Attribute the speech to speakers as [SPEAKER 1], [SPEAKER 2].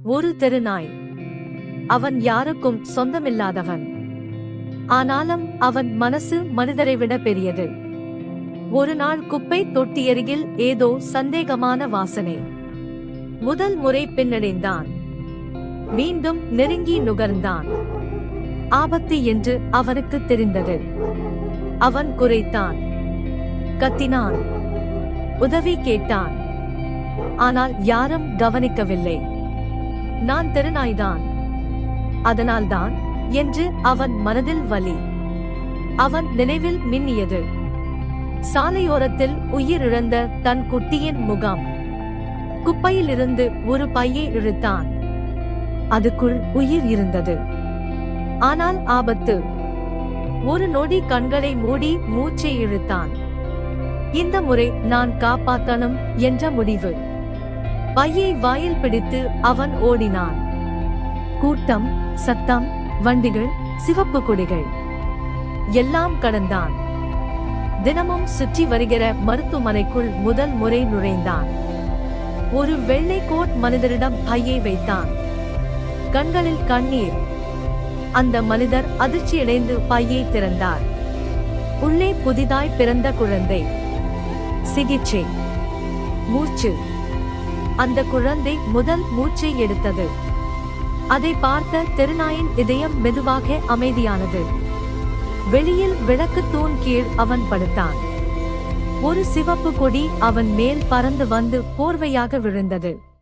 [SPEAKER 1] ஒரு தெருநாய். அவன் யாருக்கும் சொந்தமில்லாதவன். ஆனாலும் அவன் மனசு மனிதரை விட பெரியது. ஒரு நாள் குப்பை தொட்டியருகில் ஏதோ சந்தேகமான வாசனை. முதல் முறை பின்னடைந்தான். மீண்டும் நெருங்கி நுகர்ந்தான். ஆபத்து என்று அவனுக்கு தெரிந்தது. அவன் குரைத்தான், கத்தினான், உதவி கேட்டான். ஆனால் யாரும் கவனிக்கவில்லை. நான் தெருநாய்தான், அதனால்தான் என்று அவன் மனதில் வலி. அவன் நினைவில் மின்னியது சாலையோரத்தில் உயிரிழந்த தன் குட்டியின் முகம். குப்பையிலிருந்து ஒரு பையை இழுத்தான். அதுக்குள் உயிர் இருந்தது. ஆனால் ஆபத்து. ஒரு நொடி கண்களை மூடி மூச்சை இழுத்தான். இந்த முறை நான் காப்பாற்றணும் என்ற முடிவு. பையை வாயில் பிடித்து அவன் ஓடினான். கூட்டம், சத்தம், வண்டிகள், சிவப்பு கொடிகள் எல்லாம் கடந்தான். தினமும் சுற்றி வருகிற மருத்துவமனைக்குள் முதல் முறை நுழைந்தான். ஒரு வெள்ளை கோட் மனிதரிடம் பையை வைத்தான். கண்களில் கண்ணீர். அந்த மனிதர் அதிர்ச்சியடைந்து பையை திறந்தார். உள்ளே புதிதாய் பிறந்த குழந்தை. சிகிச்சை, மூச்சு. அந்த குழந்தை முதல் மூச்சை எடுத்தது. அதை பார்த்த தெருநாயின் இதயம் மெதுவாக அமைதியானது. வெளியில் விளக்கு தூண் கீழ் அவன் படுத்தான். ஒரு சிவப்பு கொடி அவன் மேல் பறந்து வந்து போர்வையாக விழுந்தது.